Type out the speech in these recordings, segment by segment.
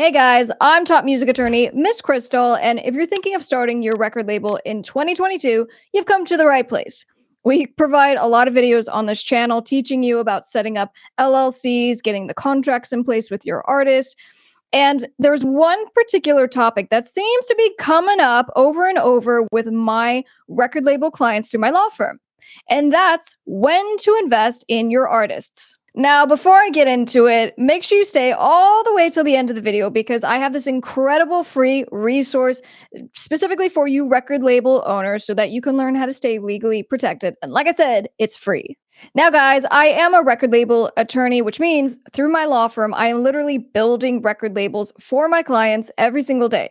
Hey guys, I'm top music attorney, Miss Krystle, and if you're thinking of starting your record label in 2022, you've come to the right place. We provide a lot of videos on this channel teaching you about setting up LLCs, getting the contracts in place with your artist. And there's one particular topic that seems to be coming up over and over with my record label clients through my law firm, and that's when to invest in your artists. Now, before I get into it, make sure you stay all the way till the end of the video because I have this incredible free resource specifically for you record label owners so that you can learn how to stay legally protected. And like I said, it's free. Now, guys, I am a record label attorney, which means through my law firm, I am literally building record labels for my clients every single day.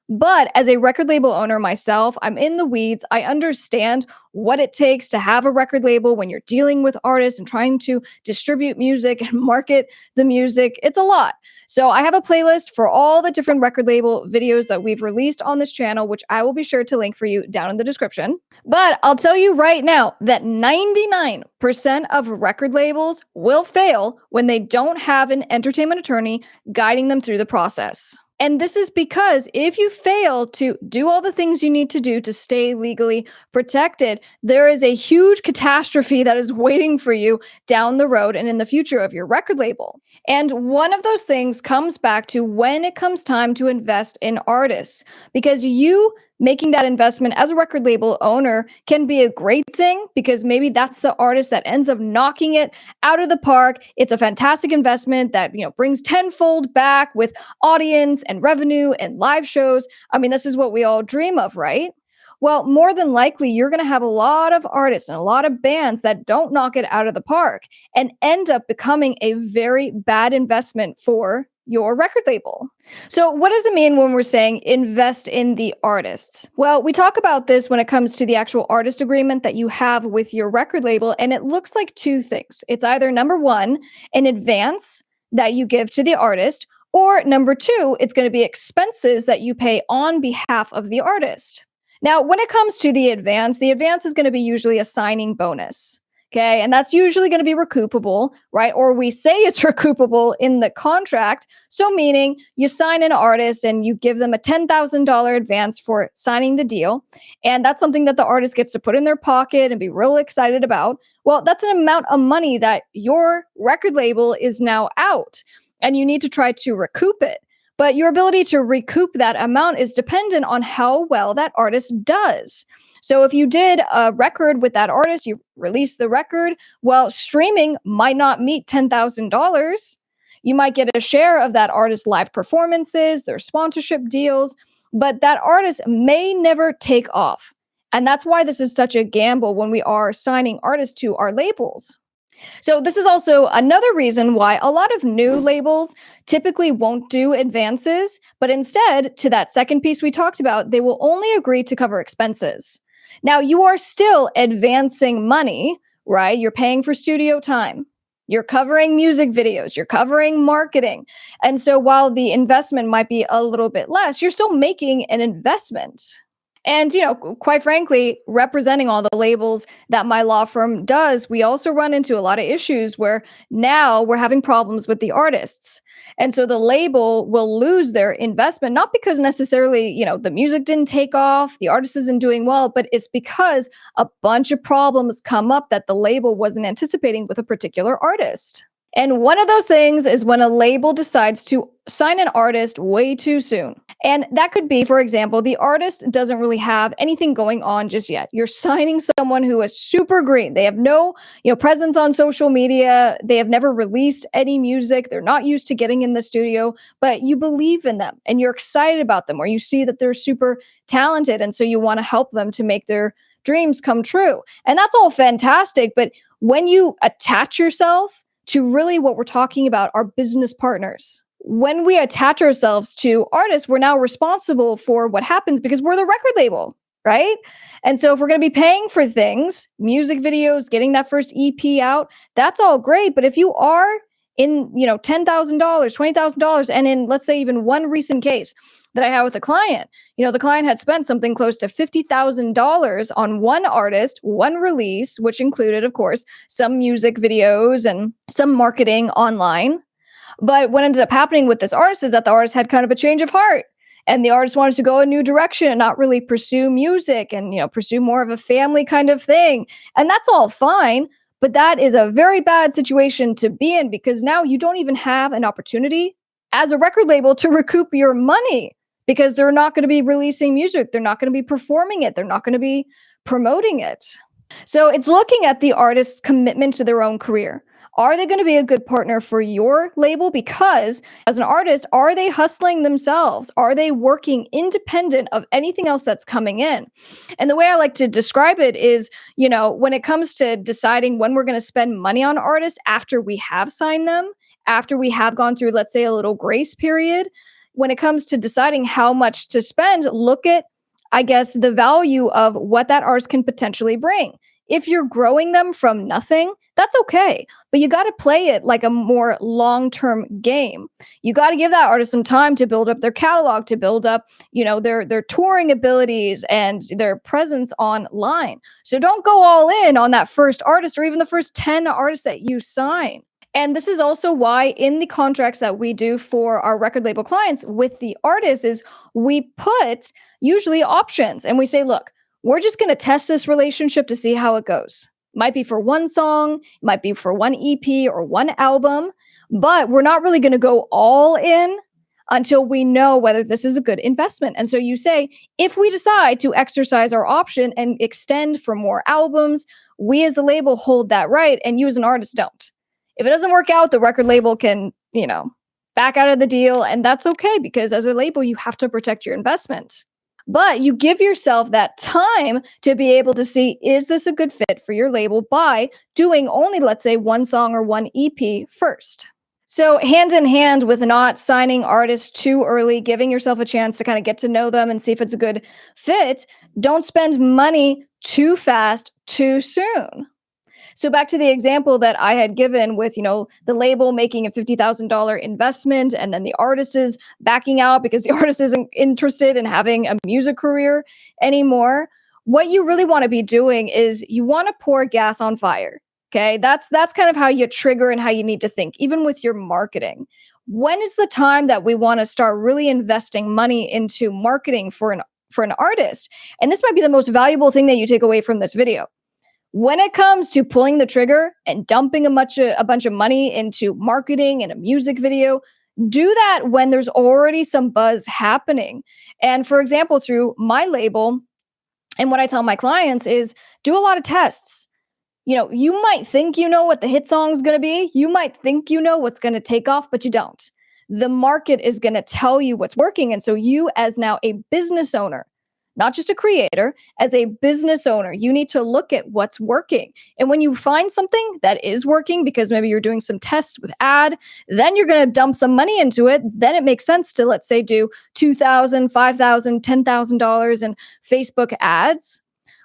But as a record label owner myself, I'm in the weeds. I understand what it takes to have a record label when you're dealing with artists and trying to distribute music and market the music. It's a lot. So I have a playlist for all the different record label videos that we've released on this channel, which I will be sure to link for you down in the description. But I'll tell you right now that 99% of record labels will fail when they don't have an entertainment attorney guiding them through the process. And this is because if you fail to do all the things you need to do to stay legally protected, there is a huge catastrophe that is waiting for you down the road and in the future of your record label. And one of those things comes back to when it comes time to invest in artists, because you making that investment as a record label owner can be a great thing because maybe that's the artist that ends up knocking it out of the park. It's a fantastic investment that, brings tenfold back with audience and revenue and live shows. I mean, this is what we all dream of, right? Well, more than likely, you're going to have a lot of artists and a lot of bands that don't knock it out of the park and end up becoming a very bad investment for your record label. So what does it mean when we're saying invest in the artists? Well, we talk about this when it comes to the actual artist agreement that you have with your record label, and it looks like two things. It's either number one, an advance that you give to the artist, or number two, it's going to be expenses that you pay on behalf of the artist. Now, when it comes to the advance is going to be usually a signing bonus. Okay, and that's usually going to be recoupable, right? Or we say it's recoupable in the contract. So meaning you sign an artist and you give them a $10,000 advance for signing the deal. And that's something that the artist gets to put in their pocket and be real excited about. Well, that's an amount of money that your record label is now out and you need to try to recoup it. But your ability to recoup that amount is dependent on how well that artist does. So if you did a record with that artist, you released the record, well, streaming might not meet $10,000. You might get a share of that artist's live performances, their sponsorship deals, but that artist may never take off. And that's why this is such a gamble when we are signing artists to our labels. So this is also another reason why a lot of new labels typically won't do advances, but instead, to that second piece we talked about, they will only agree to cover expenses. Now, you are still advancing money, right? You're paying for studio time. You're covering music videos. You're covering marketing. And so while the investment might be a little bit less, you're still making an investment. And, quite frankly, representing all the labels that my law firm does, we also run into a lot of issues where now we're having problems with the artists. And so the label will lose their investment, not because necessarily, the music didn't take off, the artist isn't doing well, but it's because a bunch of problems come up that the label wasn't anticipating with a particular artist. And one of those things is when a label decides to sign an artist way too soon. And that could be, for example, the artist doesn't really have anything going on just yet. You're signing someone who is super green. They have no, presence on social media. They have never released any music. They're not used to getting in the studio, but you believe in them and you're excited about them, or you see that they're super talented. And so you want to help them to make their dreams come true. And that's all fantastic. But when you attach yourself to really what we're talking about are business partners. When we attach ourselves to artists, we're now responsible for what happens because we're the record label, right? And so if we're going to be paying for things, music videos, getting that first EP out, that's all great. But if you are in, $10,000, $20,000, and in, let's say, even one recent case that I had with a client, the client had spent something close to $50,000 on one artist, one release, which included, of course, some music videos and some marketing online. But what ended up happening with this artist is that the artist had kind of a change of heart. And the artist wanted to go a new direction and not really pursue music and, pursue more of a family kind of thing. And that's all fine. But that is a very bad situation to be in because now you don't even have an opportunity as a record label to recoup your money because they're not going to be releasing music. They're not going to be performing it. They're not going to be promoting it. So it's looking at the artist's commitment to their own career. Are they going to be a good partner for your label? Because as an artist, are they hustling themselves? Are they working independent of anything else that's coming in? And the way I like to describe it is, when it comes to deciding when we're going to spend money on artists after we have signed them, after we have gone through, let's say, a little grace period, when it comes to deciding how much to spend, look at, I guess, the value of what that artist can potentially bring. If you're growing them from nothing, that's okay. But you got to play it like a more long-term game. You got to give that artist some time to build up their catalog, to build up, their touring abilities and their presence online. So don't go all in on that first artist or even the first 10 artists that you sign. And this is also why in the contracts that we do for our record label clients with the artists is we put usually options and we say, look, we're just going to test this relationship to see how it goes. Might be for one song, might be for one EP or one album, but we're not really going to go all in until we know whether this is a good investment. And so you say, if we decide to exercise our option and extend for more albums, we as the label hold that right and you as an artist don't. If it doesn't work out, the record label can, back out of the deal. And that's okay because as a label, you have to protect your investment. But you give yourself that time to be able to see, is this a good fit for your label by doing only, let's say, one song or one EP first. So hand in hand with not signing artists too early, giving yourself a chance to kind of get to know them and see if it's a good fit, don't spend money too fast, too soon. So back to the example that I had given with, the label making a $50,000 investment and then the artist is backing out because the artist isn't interested in having a music career anymore. What you really want to be doing is you want to pour gas on fire. Okay, that's kind of how you trigger and how you need to think, even with your marketing. When is the time that we want to start really investing money into marketing for an artist? And this might be the most valuable thing that you take away from this video. When it comes to pulling the trigger and dumping a bunch of money into marketing and a music video, do that when there's already some buzz happening. And for example, through my label, and what I tell my clients is do a lot of tests. You might think you know what the hit song is going to be. You might think you know what's going to take off, but you don't. The market is going to tell you what's working. And so you as now a business owner, not just a creator, as a business owner, you need to look at what's working. And when you find something that is working, because maybe you're doing some tests with ad, then you're going to dump some money into it. Then it makes sense to, let's say, do $2,000, $5,000, $10,000 in Facebook ads.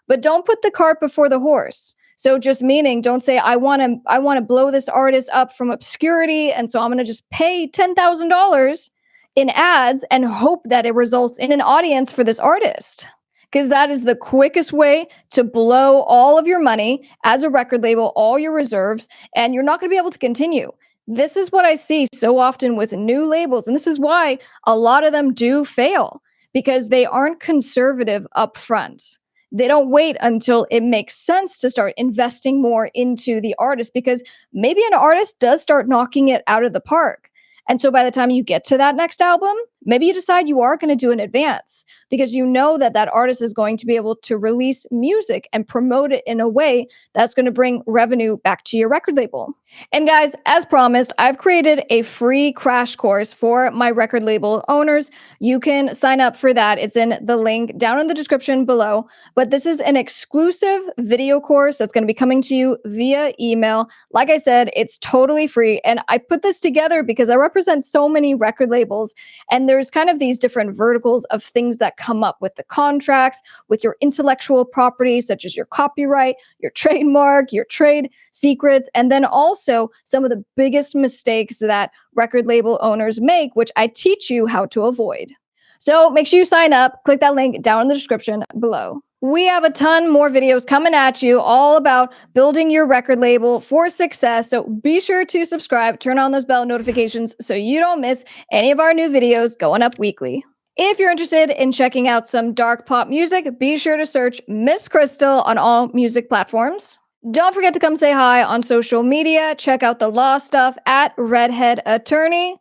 But don't put the cart before the horse. So just meaning, don't say, I want to blow this artist up from obscurity, and so I'm going to just pay $10,000 in ads and hope that it results in an audience for this artist. Because that is the quickest way to blow all of your money as a record label, all your reserves, and you're not going to be able to continue. This is what I see so often with new labels, and this is why a lot of them do fail, because they aren't conservative up front. They don't wait until it makes sense to start investing more into the artist, because maybe an artist does start knocking it out of the park. And so by the time you get to that next album, maybe you decide you are going to do an advance because you know that that artist is going to be able to release music and promote it in a way that's going to bring revenue back to your record label. And guys, as promised, I've created a free crash course for my record label owners. You can sign up for that. It's in the link down in the description below. But this is an exclusive video course that's going to be coming to you via email. Like I said, it's totally free. And I put this together because I represent so many record labels, and there's kind of these different verticals of things that come up with the contracts, with your intellectual property, such as your copyright, your trademark, your trade secrets, and then also some of the biggest mistakes that record label owners make, which I teach you how to avoid. So make sure you sign up, click that link down in the description below. We have a ton more videos coming at you all about building your record label for success. So be sure to subscribe, turn on those bell notifications so you don't miss any of our new videos going up weekly. If you're interested in checking out some dark pop music, be sure to search Miss Krystle on all music platforms. Don't forget to come say hi on social media. Check out the law stuff at Redhead Attorney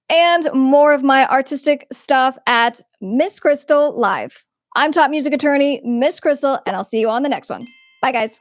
and more of my artistic stuff at Miss Krystle Live. I'm top music attorney Miss Krystle, and I'll see you on the next one. Bye, guys.